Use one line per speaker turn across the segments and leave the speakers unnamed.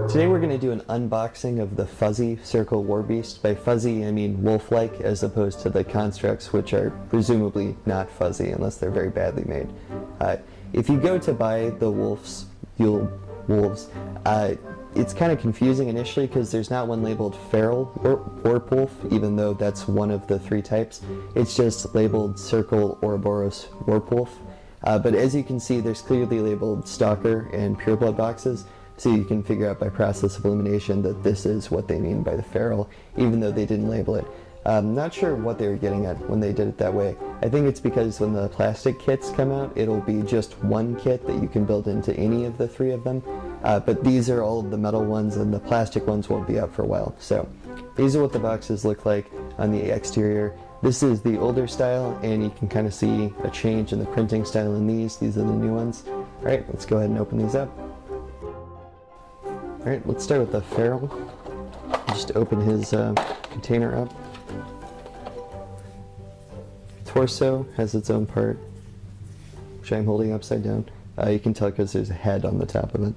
Today we're going to do an unboxing of the fuzzy circle warbeast. By fuzzy I mean wolf-like as opposed to the constructs, which are presumably not fuzzy unless they're very badly made. If you go to buy the wolves, it's kind of confusing initially because there's not one labeled feral or Warpwolf, even though that's one of the three types. It's just labeled circle Orboros Warpwolf. But as you can see, there's clearly labeled Stalker and Pureblood boxes, so you can figure out by process of elimination that this is what they mean by the feral, even though they didn't label it. Not sure what they were getting at when they did it that way. I think it's because when the plastic kits come out, it'll be just one kit that you can build into any of the three of them. But these are all of the metal ones, and the plastic ones won't be out for a while. So these are what the boxes look like on the exterior. This is the older style, and you can kind of see a change in the printing style in these. These are the new ones. Alright, let's go ahead and open these up. Alright, let's start with the feral. Just open his container up. Torso has its own part, which I'm holding upside down. You can tell because there's a head on the top of it.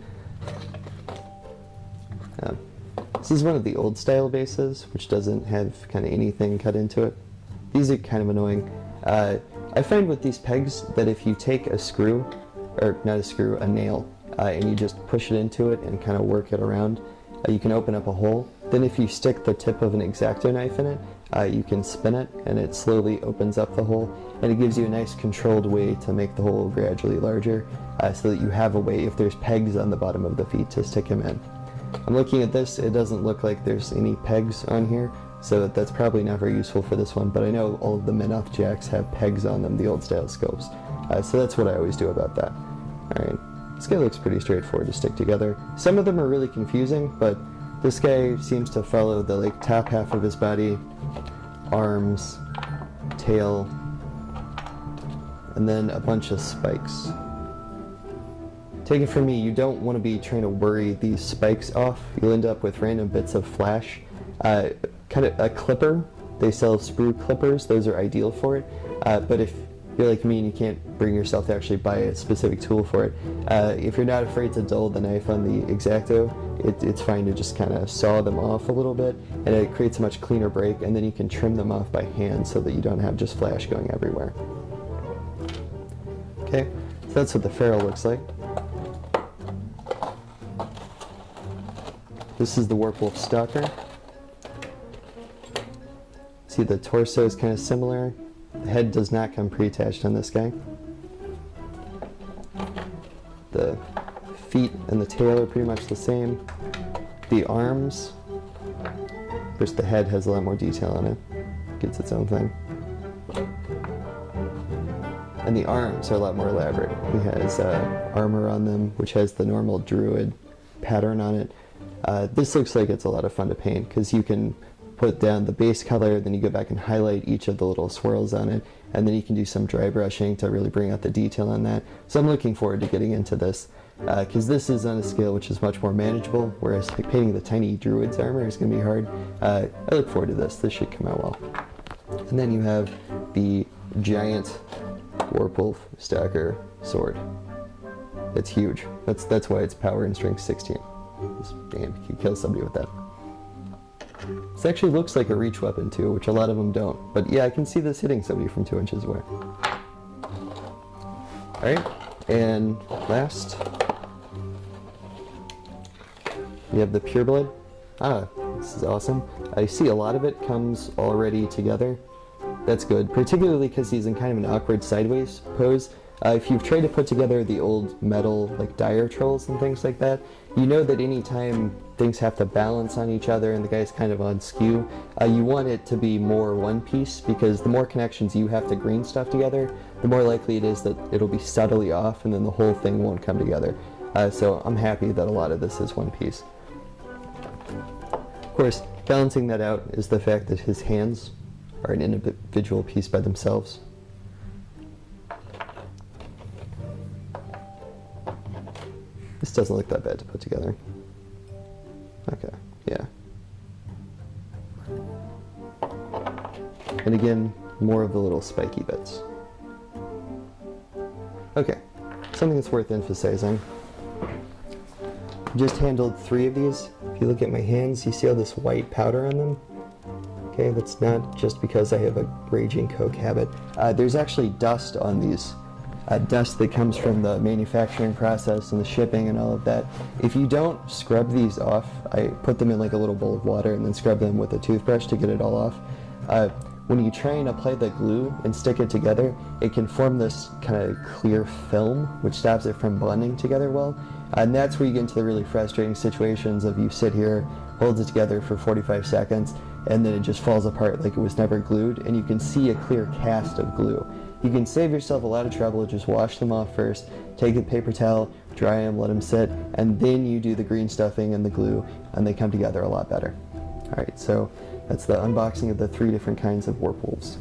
This is one of the old style bases, which doesn't have kind of anything cut into it. These are kind of annoying. I find with these pegs that if you take a screw, or not a screw, a nail, and you just push it into it and kind of work it around, you can open up a hole. Then if you stick the tip of an X-Acto knife in it, you can spin it and it slowly opens up the hole, and it gives you a nice controlled way to make the hole gradually larger, so that you have a way, if there's pegs on the bottom of the feet, to stick him in. I'm looking at this, it doesn't look like there's any pegs on here, so that's probably not very useful for this one, but I know all of the Menoth jacks have pegs on them, the old style scopes. So that's what I always do about that. Alright, this guy looks pretty straightforward to stick together. Some of them are really confusing, but this guy seems to follow the top half of his body, arms, tail, and then a bunch of spikes. Take it from me, you don't want to be trying to worry these spikes off. You'll end up with random bits of flash. Kind of a clipper, they sell sprue clippers, those are ideal for it. But if you're like me and you can't bring yourself to actually buy a specific tool for it, if you're not afraid to dull the knife on the X-Acto, it's fine to just kind of saw them off a little bit, and it creates a much cleaner break, and then you can trim them off by hand so that you don't have just flash going everywhere. Okay, so that's what the feral looks like. This is the Warpwolf Stalker. See, the torso is kind of similar. The head does not come pre-attached on this guy. The feet and the tail are pretty much the same. The arms, of course the head has a lot more detail on it. Gets its own thing. And the arms are a lot more elaborate. He has armor on them, which has the normal druid pattern on it. This looks like it's a lot of fun to paint because you can put down the base color, then you go back and highlight each of the little swirls on it, and then you can do some dry brushing to really bring out the detail on that. So I'm looking forward to getting into this because this is on a scale which is much more manageable, whereas painting the tiny druid's armor is going to be hard. I look forward to this. This should come out well. And then you have the giant Warpwolf Stalker sword. It's huge. That's why it's power and strength 16. Damn, you can kill somebody with that. This actually looks like a reach weapon too, which a lot of them don't. But yeah, I can see this hitting somebody from 2 inches away. Alright, and last, we have the Pureblood. This is awesome. I see a lot of it comes already together. That's good, particularly because he's in kind of an awkward sideways pose. If you've tried to put together the old metal like dire trolls and things like that, you know that anytime things have to balance on each other and the guy's kind of on skew, you want it to be more one piece, because the more connections you have to green stuff together, the more likely it is that it'll be subtly off and then the whole thing won't come together. So I'm happy that a lot of this is one piece. Of course, balancing that out is the fact that his hands are an individual piece by themselves. This doesn't look that bad to put together. Okay, yeah. And again, more of the little spiky bits. Okay, something that's worth emphasizing Just handled 3 of these. If you look at my hands, you see all this white powder on them? Okay, that's not just because I have a raging coke habit. There's actually dust on these. Dust that comes from the manufacturing process and the shipping and all of that. If you don't scrub these off, I put them in like a little bowl of water and then scrub them with a toothbrush to get it all off. When you try and apply the glue and stick it together, it can form this kind of clear film, which stops it from bonding together well. And that's where you get into the really frustrating situations of you sit here, hold it together for 45 seconds, and then it just falls apart like it was never glued, and you can see a clear cast of glue. You can save yourself a lot of trouble, just wash them off first, take a paper towel, dry them, let them sit, and then you do the green stuffing and the glue, and they come together a lot better. Alright, so that's the unboxing of the 3 different kinds of Warpwolves.